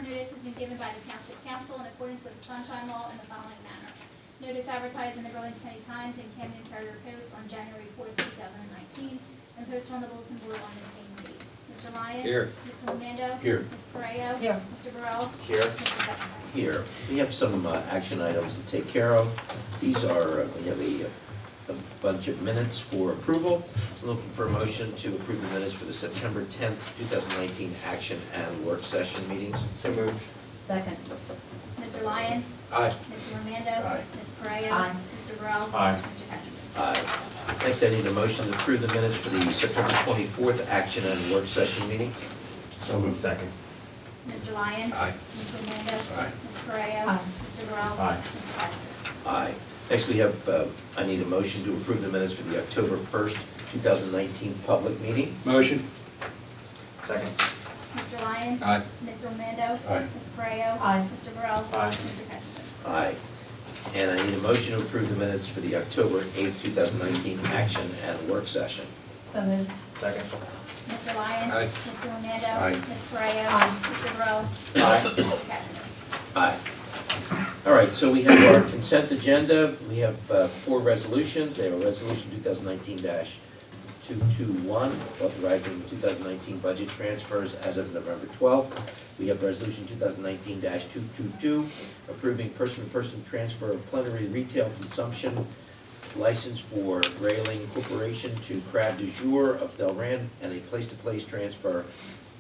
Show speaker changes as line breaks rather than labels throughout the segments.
notice has been given by the Township Council in accordance with the Sunshine Law in the following manner. Notice advertised in the Burlington County Times and Camden Courier Post on January 4th, 2019, and posted on the bulletin board on the same date. Mr. Lyon?
Here.
Mr. Romando?
Here.
Ms. Correa?
Here.
Mr. Burrell?
Here.
Mr. Pettigrew?
Here, we have some action items to take care of. These are, we have a bunch of minutes for approval. So looking for a motion to approve the minutes for the September 10th, 2019 action and work session meetings.
So moved.
Second.
Mr. Lyon?
Aye.
Mr. Romando?
Aye.
Ms. Correa?
Aye.
Mr. Burrell?
Aye.
Mr. Pettigrew?
Aye. Next, I need a motion to approve the minutes for the September 24th action and work session meeting.
So moved. Second.
Mr. Lyon?
Aye.
Mr. Romando?
Aye.
Ms. Correa?
Aye.
Mr. Burrell?
Aye.
Mr. Pettigrew?
Aye. Next, we have, I need a motion to approve the minutes for the October 1st, 2019 public meeting.
Motion. Second.
Mr. Lyon?
Aye.
Mr. Romando?
Aye.
Ms. Correa?
Aye.
Mr. Burrell?
Aye.
Mr. Pettigrew?
Aye. And I need a motion to approve the minutes for the October 8th, 2019 action and work session.
So moved.
Second.
Mr. Lyon?
Aye.
Mr. Romando?
Aye.
Ms. Correa?
Aye.
Mr. Burrell?
Aye.
Mr. Pettigrew?
Aye. All right, so we have our consent agenda. We have 4 resolutions. They are Resolution 2019-221, authorizing the 2019 budget transfers as of November 12th. We have Resolution 2019-222, approving person-to-person transfer of plenary retail consumption license for Railing Corporation to Crab du Jour of Delran, and a place-to-place transfer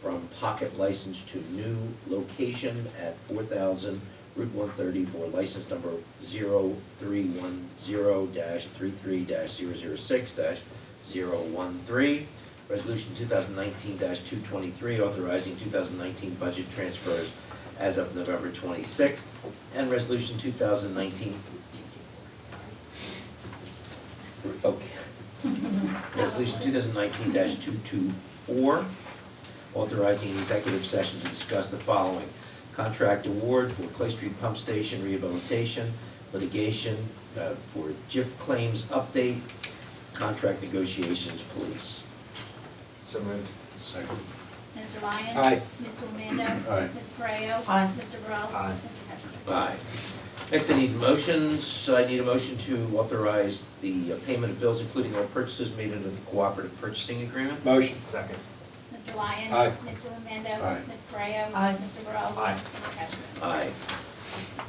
from pocket license to new location at 4,000 Route 130 for license number 0310-33-006-013. Resolution 2019-223, authorizing 2019 budget transfers as of November 26th. And Resolution 2019... Okay. Resolution 2019-224, authorizing an executive session to discuss the following: contract award for Clay Street Pump Station rehabilitation, litigation for JIF claims update, contract negotiations, police.
So moved. Second.
Mr. Lyon?
Aye.
Mr. Romando?
Aye.
Ms. Correa?
Aye.
Mr. Burrell?
Aye.
Mr. Pettigrew?
Aye. Next, I need motions. I need a motion to authorize the payment of bills, including all purchases made under the cooperative purchasing agreement.
Motion. Second.
Mr. Lyon?
Aye.
Mr. Romando?
Aye.
Ms. Correa?
Aye.
Mr. Burrell?
Aye.
Mr. Pettigrew?
Aye.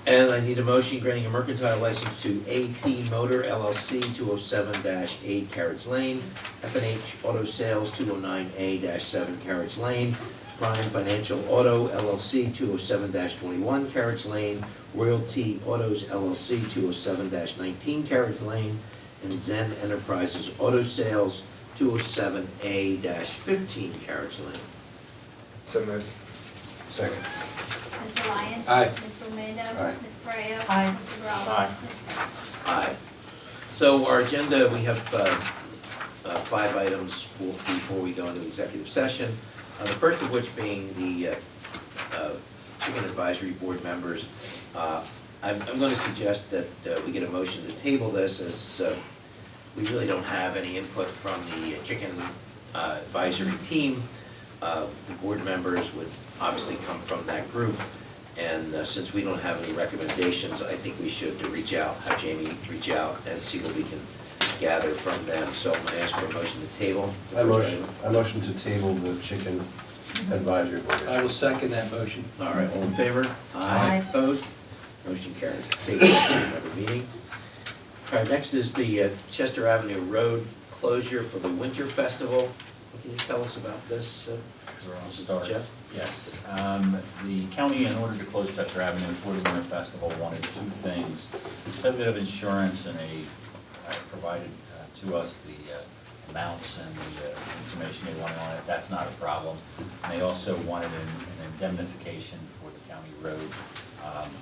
And I need a motion granting a mercantile license to AP Motor LLC, 207-8 Carriage Lane, F&H Auto Sales, 209A-7 Carriage Lane, Prime Financial Auto LLC, 207-21 Carriage Lane, Royalty Autos LLC, 207-19 Carriage Lane, and Zen Enterprises Auto Sales, 207A-15 Carriage Lane.
So moved. Second.
Mr. Lyon?
Aye.
Mr. Romando?
Aye.
Ms. Correa?
Aye.
Mr. Burrell?
Aye.
Mr. Pettigrew?
Aye. So our agenda, we have 5 items before we go into executive session. The first of which being the Chicken Advisory Board members. I'm going to suggest that we get a motion to table this, as we really don't have any input from the Chicken Advisory team. The board members would obviously come from that group, and since we don't have any recommendations, I think we should reach out, have Jamie reach out and see what we can gather from them. So I'm going to ask for a motion to table.
I motion to table the Chicken Advisory Board.
I will second that motion.
All right, all in favor?
Aye.
Opposed? Motion carried. Table another meeting. All right, next is the Chester Avenue Road closure for the Winter Festival. Can you tell us about this?
Sure, I'll start.
Jeff?
Yes. The county, in order to close Chester Avenue for the Winter Festival, wanted 2 things: a bit of insurance, and provided to us the amounts and the information they wanted on it. That's not a problem. And they also wanted an indemnification for the county road.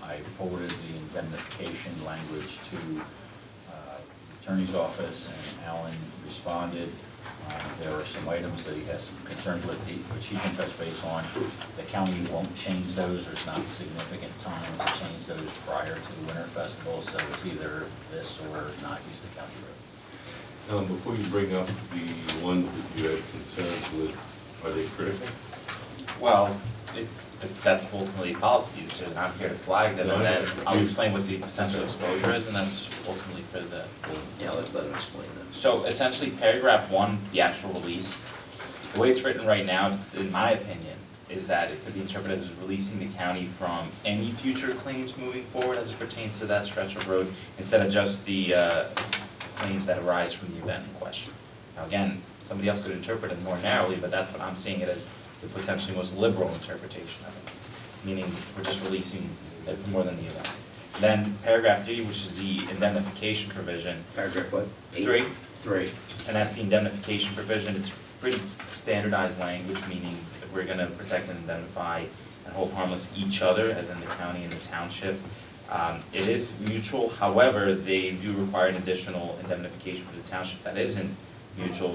I forwarded the indemnification language to the attorney's office, and Alan responded. There are some items that he has some concerns with, which he can touch base on. The county won't change those. There's not significant time to change those prior to the Winter Festival, so it's either this or not use the county road.
Before you bring up the ones that you had concerns with, are they critical?
Well, if that's ultimately policy decision, I'm here to flag them, and then I'll explain what the potential exposure is, and that's ultimately for the.
Yeah, let's let him explain that.
So essentially, paragraph 1, the actual release, the way it's written right now, in my opinion, is that it could be interpreted as releasing the county from any future claims moving forward as it pertains to that stretch of road, instead of just the claims that arise from the event in question. Now again, somebody else could interpret it more narrowly, but that's what I'm seeing it as, the potentially most liberal interpretation of it, meaning we're just releasing it for more than the event. Then paragraph 3, which is the indemnification provision.
Paragraph what?
3.
3.
And that's the indemnification provision. It's pretty standardized language, meaning that we're going to protect and indemnify and hold harmless each other, as in the county and the township. It is mutual, however, they do require an additional indemnification for the township that isn't mutual,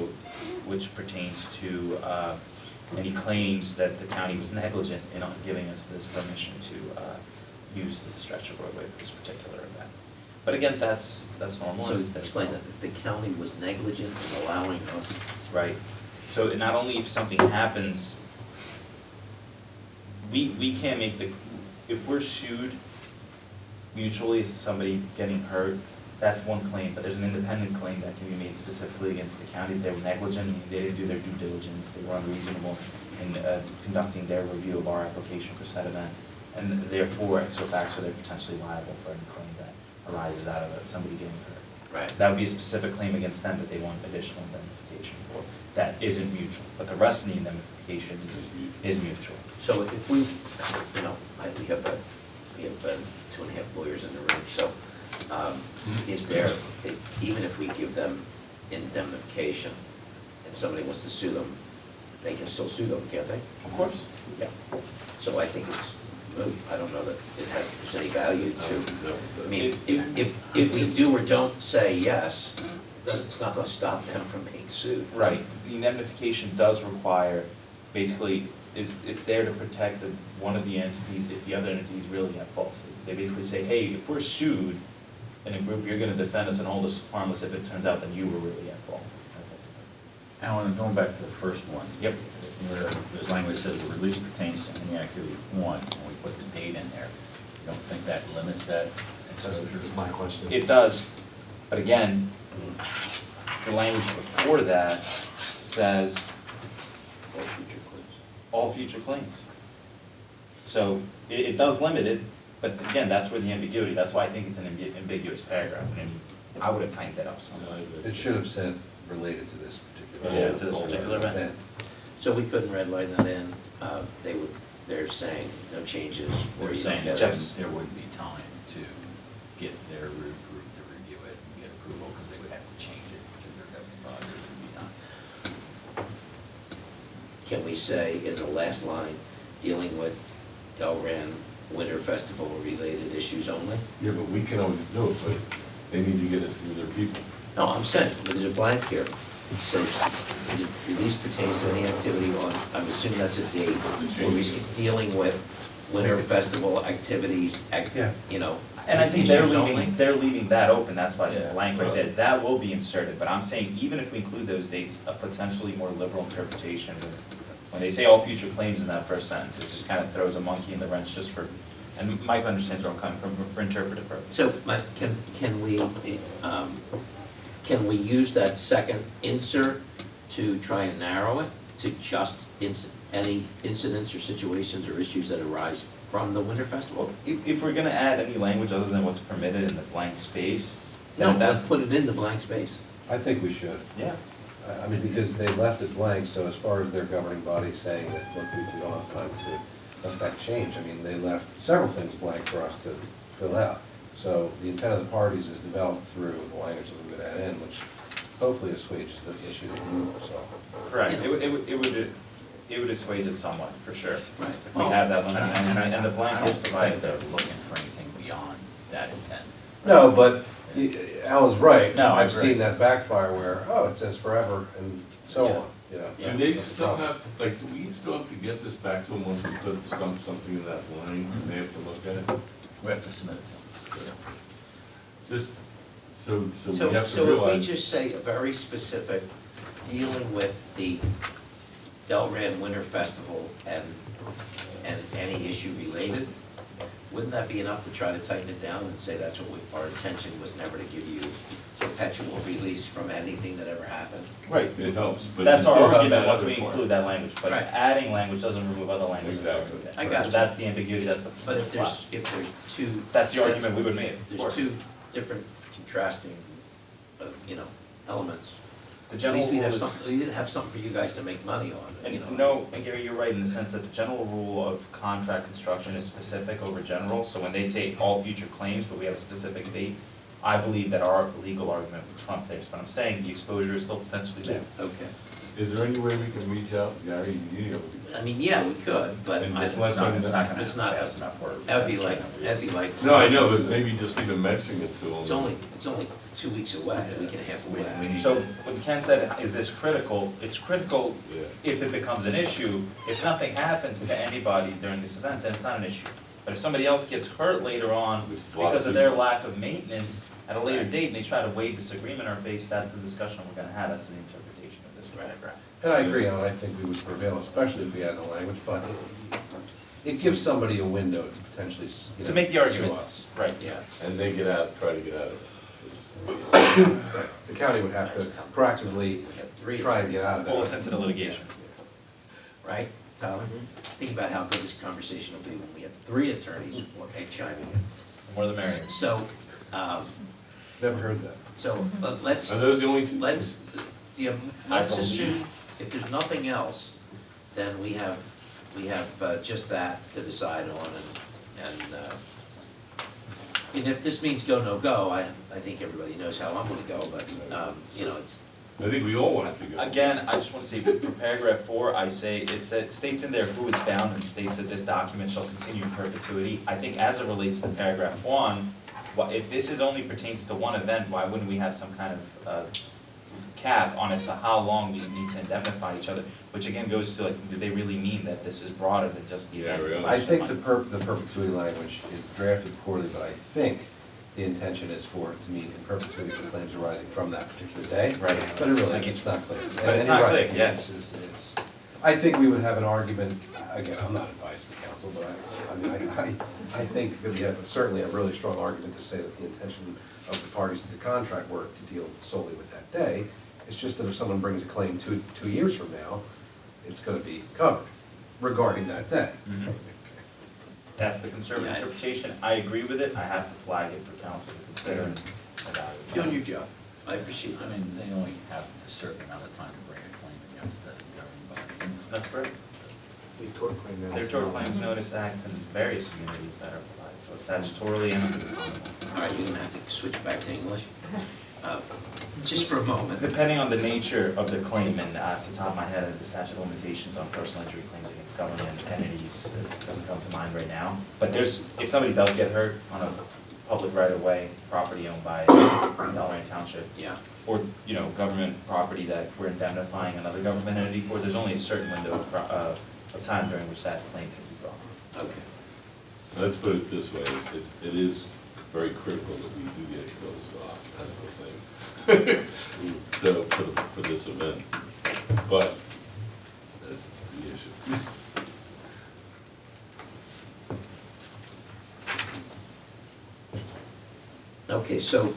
which pertains to any claims that the county was negligent in giving us this permission to use this stretch of roadway for this particular event. But again, that's normal.
So
That's
explain
normal.
that the county was negligent in allowing us.
Right. So not only if something happens, we can't make if we're sued mutually as somebody getting hurt, that's one claim, but there's an independent claim that can be made specifically against the county. They were negligent, meaning they didn't do their due diligence, they were unreasonable in conducting their review of our application for said event, and therefore, ex facto, they're potentially liable for any claim that arises out of somebody getting hurt.
Right.
That would be a specific claim against them that they want additional indemnification for. That isn't mutual, but the rest of the indemnification is mutual.
So if we, we have 2.5 lawyers in the room, so is there, even if we give them indemnification and somebody wants to sue them, they can still sue them, can't they?
Of course.
Yeah. So I think it's moot. I don't know that there's any value to, I mean, if we do or don't say yes, it's not going to stop them from being sued.
Right. The indemnification does require, basically, it's there to protect one of the entities if the other entity is really at fault. They basically say, hey, if we're sued in a group, you're going to defend us and hold us harmless if it turns out that you were really at fault. That's it.
Alan, going back to the first one.
Yep.
Where this language says the release pertains to any activity one, and we put the date in there. You don't think that limits that exposure?
That's my question.
It does, but again, the language before that says
All future claims.
all future claims. So it does limit it, but again, that's where the ambiguity, that's why I think it's an ambiguous paragraph, and I would have tightened that up some.
It should have said related to this particular.
Yeah, to this particular event.
So we couldn't redline that in. They're saying no changes.
They're saying
that
that
Just-
there wouldn't be time to get their group to review it and get approval, because they would have to change it to their governing body. It would be done.
Can we say in the last line, dealing with Delran Winter Festival related issues only?
Yeah, but we can always do it, but they need to get it through their people.
No, I'm saying, but there's a blank here. It says, the release pertains to any activity on, I'm assuming that's a date, where we're dealing with Winter Festival activities,
Yeah.
And I think
issues only?
they're leaving that open, that's why it's
Yeah.
blank right there. That will be inserted, but I'm saying even if we include those dates, a potentially more liberal interpretation, when they say all future claims in that first sentence, it just kind of throws a monkey in the wrench just for, and Mike understands where I'm coming from, for interpretive purposes.
So, can we use that second insert to try and narrow it to just any incidents or situations or issues that arise from the Winter Festival?
If we're gonna add any language other than what's permitted in the blank space,
No,
then
let's
that,
put it in the blank space.
I think we should.
yeah.
I mean, because they left it blank, so as far as their governing body saying that, look, we don't have time to affect change, I mean, they left several things blank for us to fill out. So the intent of the parties is developed through the language that we would add in, which hopefully assuages the issue that you saw.
Correct, it would assuage it somewhat, for sure.
Right.
If we have that one, and the
I
blank
don't
is provided
think they're
there.
looking for anything beyond that intent.
No, but Alan's right.
No, I
I've
agree.
seen that backfire where, oh, it says forever and so
Yeah.
on, you know.
And they still have, do we still have to get this back to them once we put something in that line, and they have to look at it?
We have to submit it to them.
Just, so we have to
So if we
realize,
just say a very specific, dealing with the Delran Winter Festival and any issue related, wouldn't that be enough to try to tighten it down and say that's what our intention was never to give you perpetual release from anything that ever happened?
Right.
It helps, but.
That's
you
our
still have
argument
that
once
other
we
part.
include that language, but
Right.
adding language doesn't remove other language.
Exactly.
I got
So
you.
that's the ambiguity, that's the.
But if there's two.
That's the
sets-
argument we would make, of
There's
course.
two different contrasting, elements.
The
At
general
least we'd
rule
have
is.
something, we'd have something for you guys to make money on,
And no, and Gary, you're right in the sense that the general rule of contract construction is specific over general, so when they say all future claims, but we have a specific date, I believe that our legal argument would trump theirs, but I'm saying the exposure is still potentially there.
Okay.
Is there any way we can reach out, Gary,
I mean, yeah, we could, but
And
I-
it's not gonna
it's
happen
not,
fast enough for us.
that'd be like.
No, I know, but maybe just even mentioning it to them.
It's only 2 weeks away, a week and a half away.
So, what Ken said, is this critical? It's critical
Yeah.
if it becomes an issue. If nothing happens to anybody during this event, then it's not an issue. But if somebody else gets hurt later on
Which is a lot
because
of
of their
people.
lack of maintenance at a later date, and they try to waive this agreement in our face, that's the discussion we're gonna have, that's the interpretation of this paragraph.
And I agree on, I think we would prevail, especially if we had no language, but it gives somebody a window to potentially,
To make the argument,
sue us.
right.
Yeah.
And they try to get out of it.
The county would have to proactively
We have 3
try and get out of
Pull
it.
us into the litigation.
Right, Tyler? Think about how good this conversation will be when we have 3 attorneys chiming in.
The more the merrier.
So,
Never heard that.
let's,
Are those the only two?
let's
I
assume,
believe-
if there's nothing else, then we have just that to decide on, and if this means go, no go, I think everybody knows how I'm gonna go, but, it's,
I think we all want it to go.
Again, I just want to say, for paragraph 4, I say, it states in there who is bound and states that this document shall continue in perpetuity. I think as it relates to paragraph 1, if this is only pertains to one event, why wouldn't we have some kind of cap on as to how long we need to indemnify each other? Which again goes to, like, do they really mean that this is broader than just the
Yeah,
event?
really.
I think the perpetuity language is drafted poorly, but I think the intention is for it to mean in perpetuity for claims arising from that particular day.
Right.
But it really, it's not clear.
But it's
And
not
you're
clear,
right,
yes.
it's, I think we would have an argument, again, I'm not advising the council, but I think that we have certainly a really strong argument to say that the intention of the parties to the contract were to deal solely with that day. It's just that if someone brings a claim 2 years from now, it's gonna be covered regarding that day.
Mhm. That's the conservative
Yeah.
interpretation. I agree with it. I have to flag it for council to consider and evaluate.
doing your job. I appreciate
I
that.
mean, they only have a certain amount of time to bring a claim against the governing body.
That's correct.
The tort claim
There are
notice.
tort claims notice acts in various communities that are provided to us statutorily and under the common law.
All right, you're gonna have to switch back to English, just for a moment.
Depending on the nature of the claim, and off the top of my head, the statute of limitations on personal injury claims against government entities doesn't come to mind right now. But if somebody does get hurt on a public right-of-way, property owned by Delran Township,
Yeah,
or, government property that we're indemnifying another government entity for, there's only a certain window of time during which that claim can be brought.
okay.
Let's put it this way, it is very critical that we do get closed off, that's the thing. So, for this event, but that's the issue.
Okay, so,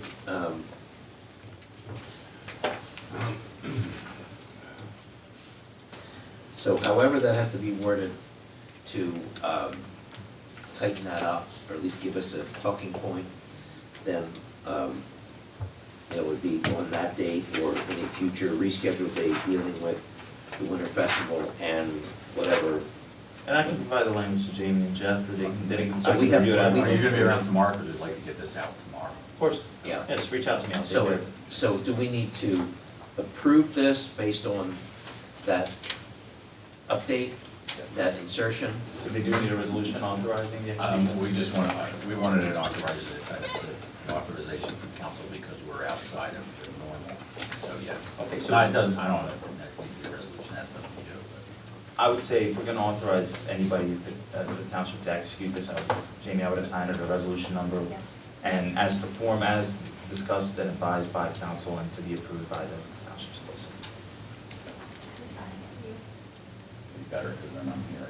however that has to be worded to tighten that up, or at least give us a talking point, then it would be on that date or any future rescheduled date dealing with the Winter Festival and whatever.
And I can provide the language to Jamie and Jeff, or they can
So we have
review it
to-
out.
Are you gonna be around tomorrow, because we'd like to get this out tomorrow?
Of course.
Yeah.
Yeah, just reach out to me, I'll take care of it.
So do we need to approve this based on that update, that insertion?
They do need a resolution authorizing the
We
execution.
just we wanted an authorization from council because we're outside of the normal, so yes.
Okay, so-
No, it doesn't, I don't know if that needs to be a resolution, that's up to you, but.
I would say if we're gonna authorize anybody, the township to execute this, Jamie, I would assign it a resolution number, and as to form as discussed and advised by council and to be approved by the township solicitor.
Who's signing it? You?
better because then I'm here.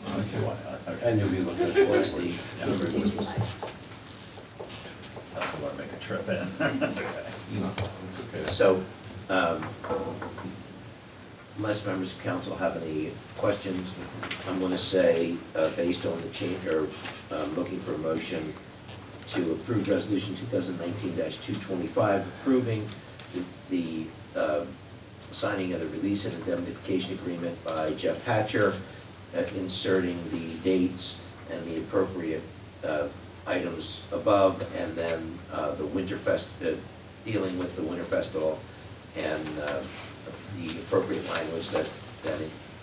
Unless you want, okay.
And you'll be looking at
Where's
the
the?
That's what I make a trip in. Okay.
Okay.
So, unless members of council have any questions, I'm going to say, based on the change, or looking for a motion to approve resolution 2019-225, approving the signing of the release and indemnification agreement by Jeff Hatcher, inserting the dates and the appropriate items above, and then the Winterfest, dealing with the Winter Festival, and the appropriate language that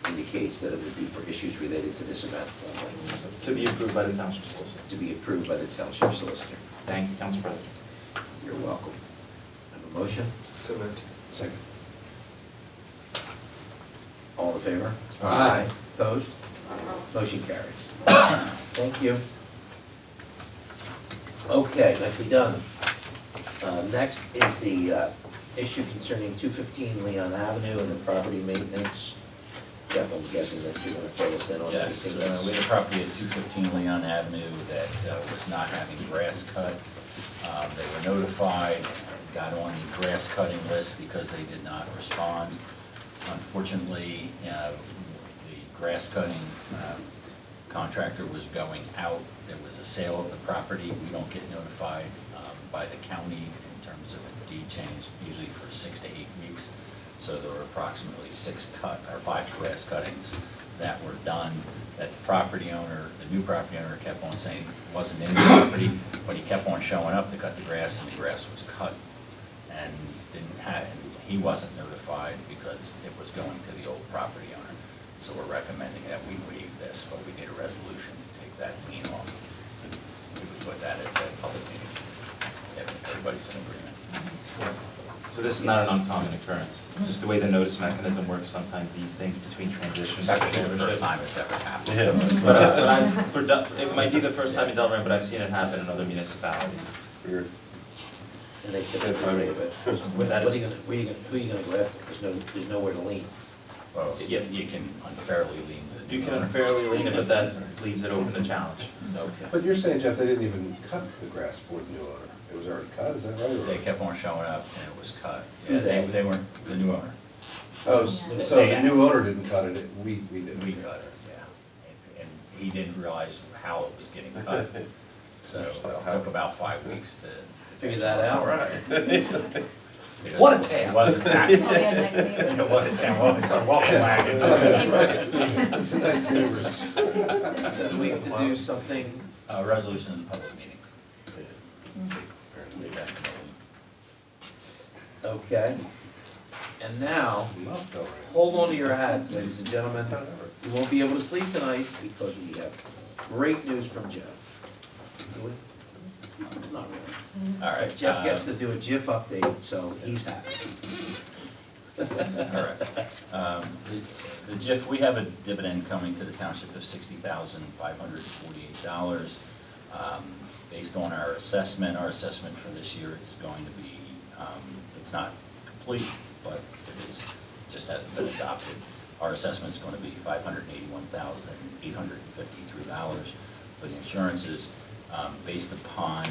indicates that it would be for issues related to this event only,
To be approved by the township solicitor.
to be approved by the township solicitor.
Thank you, Council President.
You're welcome. Have a motion?
So moved.
second.
All in favor?
Aye.
Opposed? Motion carries. Thank you. Okay, nicely done. Next is the issue concerning 215 Leon Avenue and the property maintenance. Jeff, I'm guessing that you're going to fill us in on
Yes,
anything else.
we had a property at 215 Leon Avenue that was not having grass cut. They were notified, got on the grass cutting list because they did not respond. Unfortunately, the grass cutting contractor was going out. There was a sale of the property. We don't get notified by the county in terms of a deed change, usually for 6 to 8 weeks. So there were approximately 5 grass cuttings that were done, that the property owner, the new property owner, kept on saying wasn't in the property, but he kept on showing up to cut the grass, and the grass was cut. And he wasn't notified because it was going to the old property owner. So we're recommending that we waive this, but we need a resolution to take that lien off. We would put that at the public meeting, if everybody's in agreement.
So this is not an uncommon occurrence, just the way the notice mechanism works, sometimes these things between transitions.
That's the first time it's ever happened.
It might be the first time in Delran, but I've seen it happen in other municipalities.
Weird.
And they typically waive it.
With that
Who
is-
are you going to go after? There's nowhere to lean.
Well, you can unfairly lien the
You
new
can
owner.
unfairly lien it, but that leaves it open to challenge.
Okay.
But you're saying, Jeff, they didn't even cut the grass for the new owner? It was already cut, is that right? or-
They kept on showing up and it was cut.
Who
Yeah,
they?
they weren't the new owner.
Oh, so the new owner didn't cut it, we did.
We cut it, yeah. And he didn't realize how it was getting cut. So it took about 5 weeks to
Figure that out.
What a tale. It wasn't
Oh, we had next meeting.
What a tale, well, it's a welcome wagon.
It's a nice neighbors.
So we have to do something.
Resolution in the public meeting.
Okay. And now,
Love Delran.
hold on to your hats, ladies and gentlemen. You won't be able to sleep tonight because we have great news from Jeff. Do we? Not really.
All right.
Jeff gets to do a GIF update, so he's happy.
All right. The GIF, we have a dividend coming to the township of $60,548. Based on our assessment for this year is going to be, it's not complete, but it is, just hasn't been adopted. Our assessment is going to be $581,853 for the insurances, based upon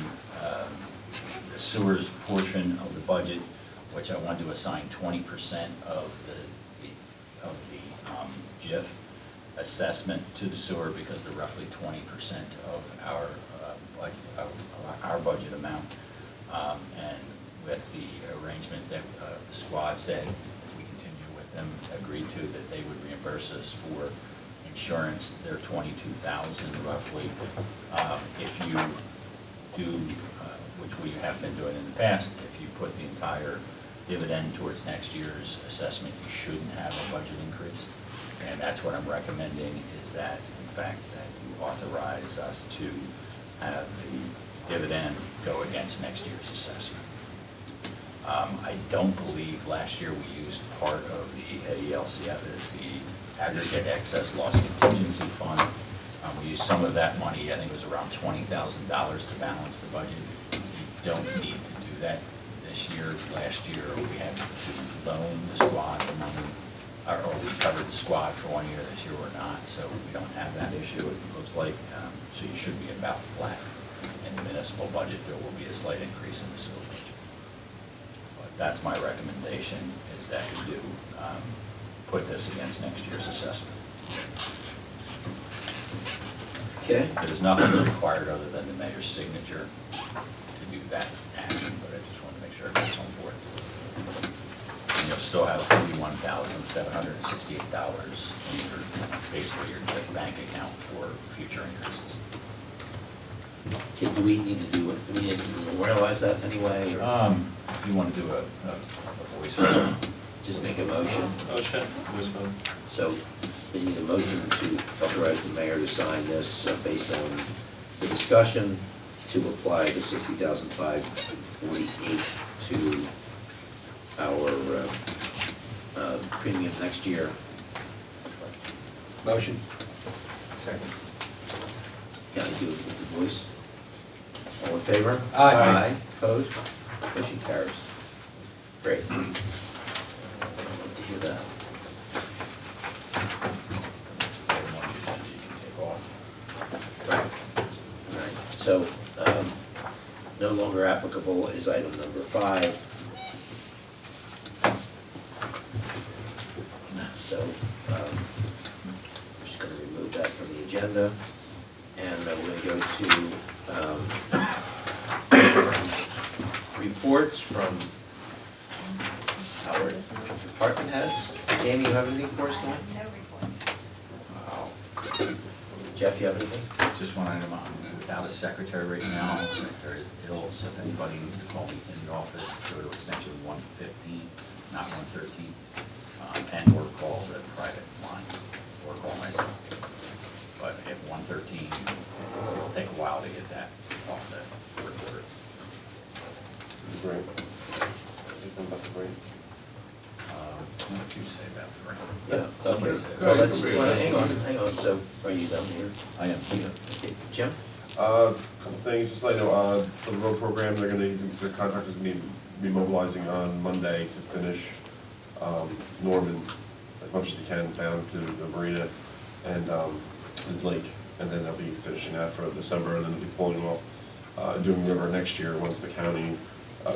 the sewers portion of the budget, which I want to assign 20% of the GIF assessment to the sewer, because they're roughly 20% of our budget amount. And with the arrangement that the squad said, if we continue with them, agreed to, that they would reimburse us for insurance, they're $22,000 roughly. If you do, which we have been doing in the past, if you put the entire dividend towards next year's assessment, you shouldn't have a budget increase. And that's what I'm recommending, is that, in fact, that you authorize us to have the dividend go against next year's assessment. I don't believe last year we used part of the AELCF as the aggregate excess loss contingency fund. We used some of that money, I think it was around $20,000 to balance the budget. You don't need to do that this year. Last year, we had to loan the squad the money or we covered the squad for 1 year this year or not, so we don't have that issue, it looks like. So you should be about flat. In the municipal budget, there will be a slight increase in the sewer budget. But that's my recommendation, is that you do put this against next year's assessment.
Okay.
There's nothing required other than the mayor's signature to do that action, but I just want to make sure it gets on board. And you'll still have $41,768 in your, basically your bank account for future increases.
Okay, do we need to do it? Do we need to memorialize that anyway? Or
If you want to do a voice vote,
just make a motion?
Motion, voice vote.
So we need a motion to authorize the mayor to sign this based on the discussion to apply the $60,548 to our premium next year.
Motion.
Second.
Can I do it with the voice? All in favor?
Aye.
Opposed? Motion carries. Great. I'd like to hear that.
next item on the agenda you can take off.
Right. All right. So, no longer applicable is item number 5. So, we're just going to remove that from the agenda. And we're going to go to reports from our department heads. Jamie, you have anything for us tonight?
No report.
Jeff, you have anything?
Just one item, I'm without a secretary right now, the secretary is ill, so if anybody needs to call me in the office, go to extension 115, not 113, and or call the private line, or call myself. But at 113, it'll take a while to get that off the recorder.
Great. Anything about the brain?
What did you say about the ring?
Yeah.
Somebody
Okay.
said.
Well, hang on. So, are you done here?
I am here.
Okay. Jim?
Couple things, just like, for the road program, they're gonna, their contractor's gonna be mobilizing on Monday to finish, Norman as much as he can down to the marina and, the lake. And then they'll be finishing that for December, and then they'll be pulling off, doing River next year, once the county,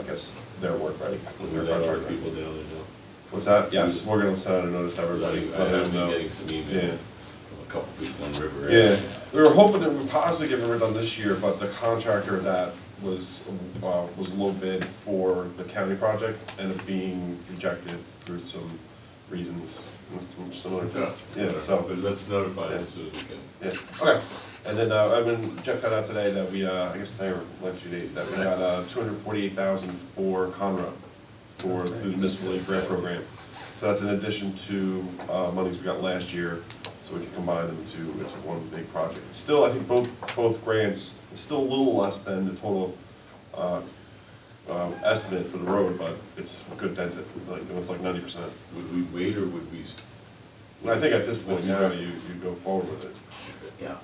gets their work ready with their
There are
contractor.
people down there now.
What's that? Yes, we're gonna send out a notice to everybody.
I
let them
have been
know.
getting some
Yeah.
emails from a couple people on River
Yeah,
Edge.
we were hoping that we'd possibly get River done this year, but the contractor that was low bid for the county project ended up being rejected for some reasons similar to, yeah, so.
But let's notify them as soon as we can.
Yeah, okay. And then, Jeff found out today that we, I guess today or last 2 days, that we got, $248,000 for Conroe, through the municipal league grant program. So that's in addition to, monies we got last year, so we can combine them into one big project. It's still, I think both grants, it's still a little less than the total, estimate for the road, but it's a good dent, it's like 90%.
Would we wait or would we?
I think at this point now, you go forward with it.
Yeah.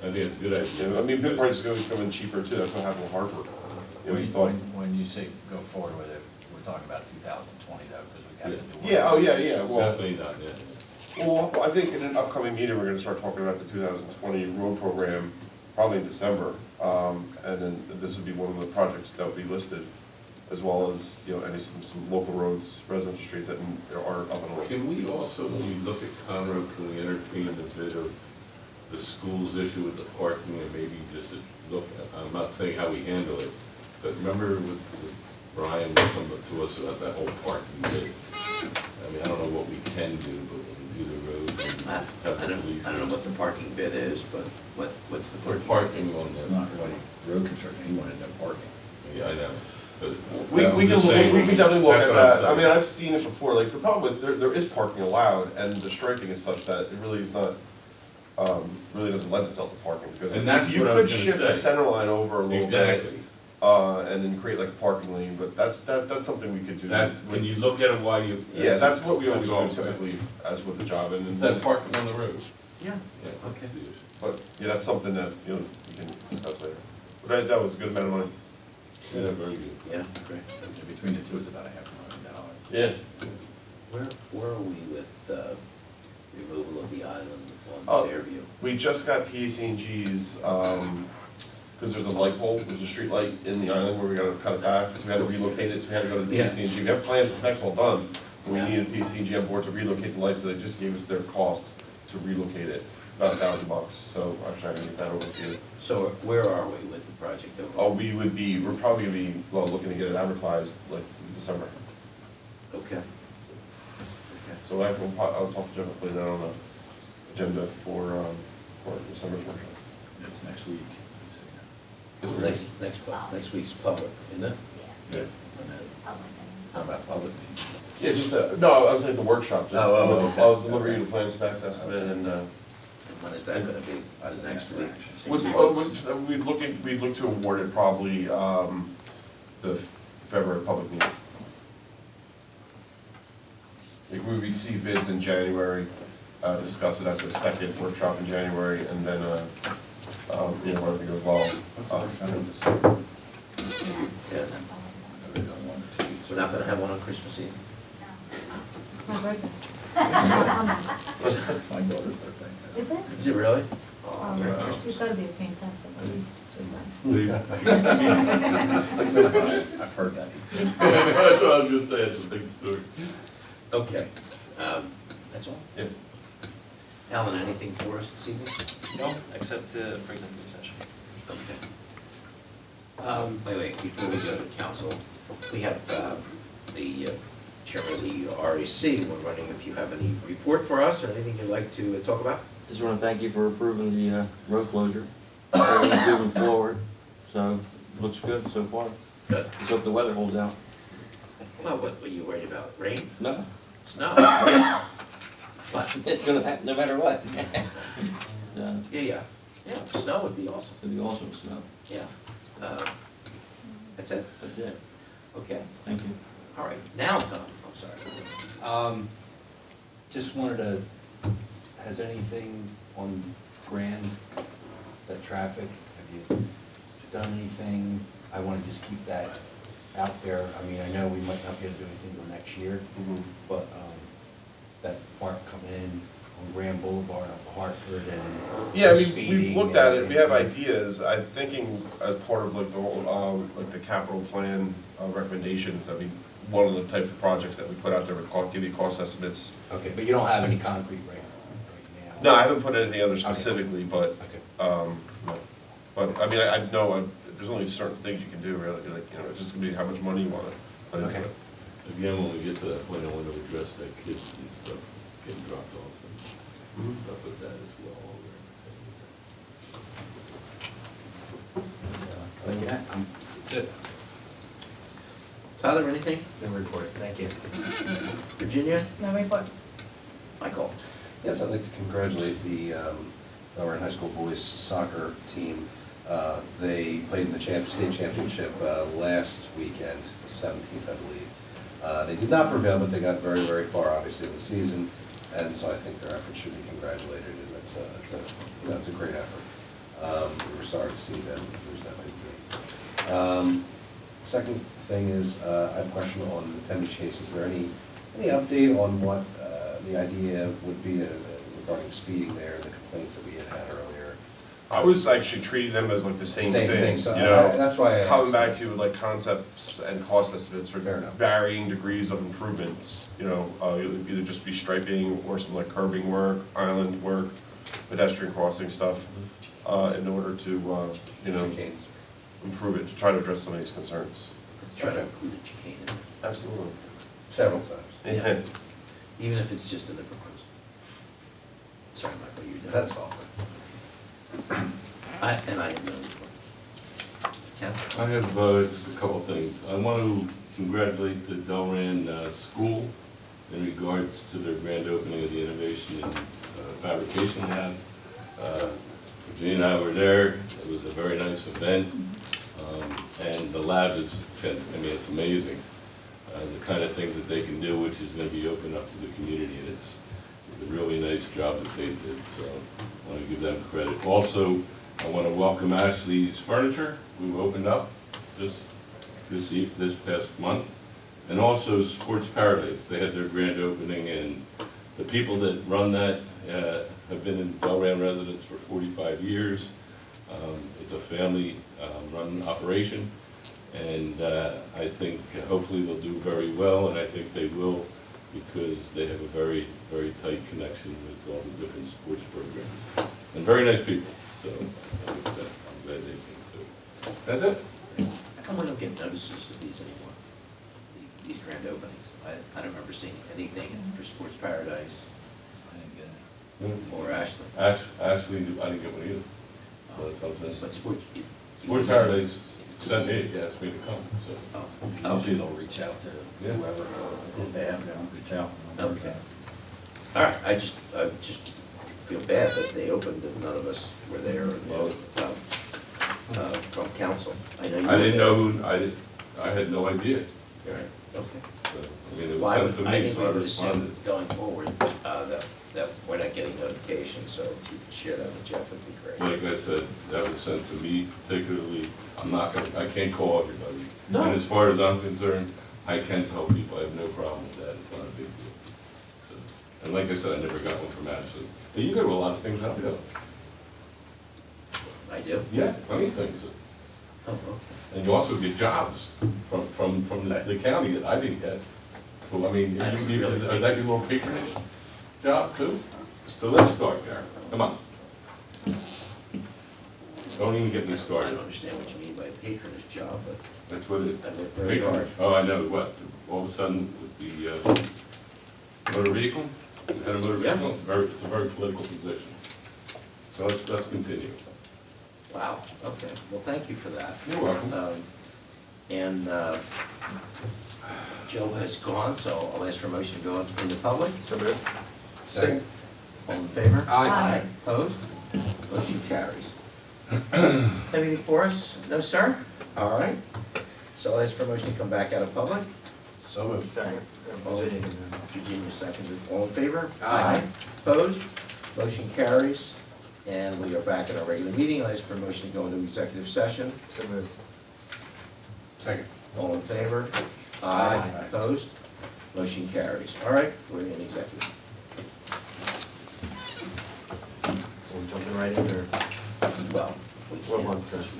I think it's a good idea.
Yeah, I mean, bid prices always come in cheaper too, that's what happened with Harper. You know, you thought,
When you say go forward with it, we're talking about 2020 though, because we got to do.
yeah, oh, yeah, well,
Definitely not yet.
well, I think in an upcoming meeting, we're gonna start talking about the 2020 road program, probably in December. And then this would be one of the projects that would be listed, as well as, some local roads, residential streets that are up on the list.
Can we also, when we look at Conroe, can we entertain a bit of the school's issue with the parking and maybe just to look, I'm not saying how we handle it, but remember with Brian coming to us about that whole parking bit? I mean, I don't know what we can do, but when we do the roads, we just have the police.
I don't know what the parking bid is, but what's the
We're
parking?
parking on
It's
the,
not really road construction, he wanted no parking.
yeah, I know. But
We
I'm
can
just saying,
definitely look
that's
at
what I'm
that. I
saying.
mean, I've seen it before, like, the problem with, there is parking allowed, and the striping is such that it really is not, really doesn't lend itself to parking, because
And that's
you
what I
could
was gonna
shift the
say.
center line over a little bit,
Exactly.
and then create like a parking lane, but that's something we could do.
That's, when you look at it, why you.
Yeah, that's what we always
That's
do
all.
typically as with the job, and
It's
then,
that parking on the road.
Yeah.
Yeah,
Okay.
that's the issue.
but, yeah, that's something that, we can discuss later. But that was a good amount of money.
Yeah, very good.
Yeah, great.
So between the two, it's about $500,000.
Yeah.
Where are we with
we just got PAC&G's, because there's a light pole, there's a street light in the island where we gotta cut it back, so we had to relocate it, so we had to go to the
Yeah.
PAC&G. We have plans, the spec's all done, but we
Yeah.
needed PAC&G on board to relocate the lights, so they just gave us their cost to relocate it, about $1,000, so I'm trying to get that over to you.
So where are we with the project overall?
Oh, we're probably gonna be, well, looking to get it advertised like in December.
Okay. Okay.
So I'll talk to Jeff and put that on the agenda for December's workshop.
It's next week.
Next week's public, isn't it?
Yeah.
Yeah.
This week's public and-
How about public meeting?
Yeah, just, no, I was saying the workshop, just,
Oh, okay.
I'll deliver you the plan specs estimate and,
And when is that gonna be? Next week?
we'd look to award it probably, the February public meeting. Like, we receive bids in January, discuss it at the second workshop in January, and then, you know, everything goes well.
Ten. We're not gonna have one on Christmas Eve?
It's my birthday.
It's my daughter's birthday.
Is it?
Is it really?
She's gotta be a fantastic lady.
I've heard that.
That's what I was gonna say, it's a big story.
Okay. That's all?
Yeah.
Alan, anything for us this evening?
No, except for executive session.
Okay. Wait, before we go to council, we have the chairman of the RAC. We're wondering if you have any report for us or anything you'd like to talk about?
Just want to thank you for approving the road closure. Everything's moving forward, so looks good so far.
Good.
Just hope the weather holds out.
Well, what were you worried about? Rain?
No,
Snow? Yeah. What?
it's gonna happen no matter what. So,
Yeah. Snow would be awesome.
it'll be awesome with snow.
Yeah. That's it?
That's it.
Okay.
Thank you.
All right. Now, Tom, I'm sorry.
Just wanted to, has anything on Grand, that traffic, have you done anything? I want to just keep that out there. I mean, I know we might not be able to do anything till next year, but that part coming in on Grand Boulevard up Hartford and
Yeah, I mean,
speeding
we've looked at it,
and
we have
everything.
ideas. I'm thinking as part of like the whole, like the capital plan recommendations, I mean, one of the types of projects that we put out there would give you cost estimates.
Okay, but you don't have any concrete right now?
No, I haven't put anything other specifically, but,
Okay.
no. But, I mean, I know, there's only certain things you can do, really, like, you know, it's just gonna be how much money you wanna put into
Okay.
it.
Again, when we get to that point, I want to address that kids and stuff getting dropped off and stuff like that as well.
That's it.
Tyler, anything?
No report, thank you.
Virginia?
No report.
Michael?
Yes, I'd like to congratulate the Delran High School boys soccer team. They played in the state championship last weekend, the 17th, I believe. They did not prevail, but they got very, very far, obviously, in the season, and so I think their effort should be congratulated, and it's a great effort. We were sorry to see them lose that big game. Second thing is, I have a question on the Tempe Chase. Is there any update on what the idea would be regarding speeding there and the complaints that we had earlier?
I was actually treating them as like the same thing,
so
you know?
that's why I
Coming
asked.
back to like concepts and cost estimates for
Fair enough.
varying degrees of improvements, you know, either just be striping or some like curbing work, island work, pedestrian crossing stuff, in order to, you know,
Chicanes.
improve it, to try to address some of these concerns.
Try to include a chicane in it.
Absolutely.
Several times.
Yeah.
Even if it's just in the proposal. Sorry, Michael, you're done.
That's all.
I have no report. Ken?
I have just a couple of things. I want to congratulate the Delran School in regards to their grand opening of the Innovation and Fabrication Lab. Virginia and I were there. It was a very nice event. And the lab is, I mean, it's amazing. The kind of things that they can do, which is going to be open up to the community. And it's a really nice job that they did. So I want to give them credit. Also, I want to welcome Ashley's Furniture, who opened up this past month, and also Sports Paradise. They had their grand opening, and The people that run that have been in Delran residence for 45 years. It's a family-run operation, and I think hopefully they'll do very well, and I think they will, because they have a very, very tight connection with all the different sports programs. And very nice people, so I'm glad they came too. That's it.
How come we don't get notices of these anymore? These grand openings? I don't remember seeing anything for Sports Paradise
I didn't get it.
or Ashland.
Ashley, I didn't get one either.
But sports.
Sports Paradise sent me, asked me to come, so.
Oh,
Usually they'll reach out to
Yeah.
whoever, if they have them, reach out.
okay. All right, I just feel bad that they opened and none of us were there from council. I know you
I
were
didn't
there.
know who, I had no idea.
Right, okay.
So, I mean, it
Well, I
was sent to
I
me,
think
so
we
I
would assume
responded.
going forward that we're not getting notifications, so if you could share that with Jeff, it'd be great.
Like I said, that was sent to me particularly. I can't call everybody.
No.
And as far as I'm concerned, I can tell people, I have no problem with that, it's not a big deal. So, and like I said, I never got one from Ashley. But you get a lot of things out there.
I do?
Yeah, plenty of things.
Oh, okay.
And you also get jobs from the county that I didn't get. So, I mean,
I don't
is
really
is that your little patronage job too? So let's start there. Come on. Don't even get me
I
started.
don't understand what you mean by patronage job, but
That's what it
I
is.
work very hard.
Oh, I know, what, all of a sudden, with the motor vehicle, head of motor
Yeah.
vehicle, it's a very political position. So let's continue.
Wow, okay, well, thank you for that.
You're welcome.
And Joe has gone, so I'll ask for a motion to go into public.
So moved.
Second. All in favor?
Aye.
Opposed? Motion carries. Anything for us? No, sir? All right. So I'll ask for a motion to come back out of public.
So moved.
Second.
Virginia seconded. All in favor?
Aye.
Opposed? Motion carries. And we are back in our regular meeting. I'll ask for a motion to go into executive session.
So moved.
Second.
All in favor?
Aye.
Opposed? Motion carries. All right, we're in executive.
We're jumping right in there.
Well, we
What
can't.
one session?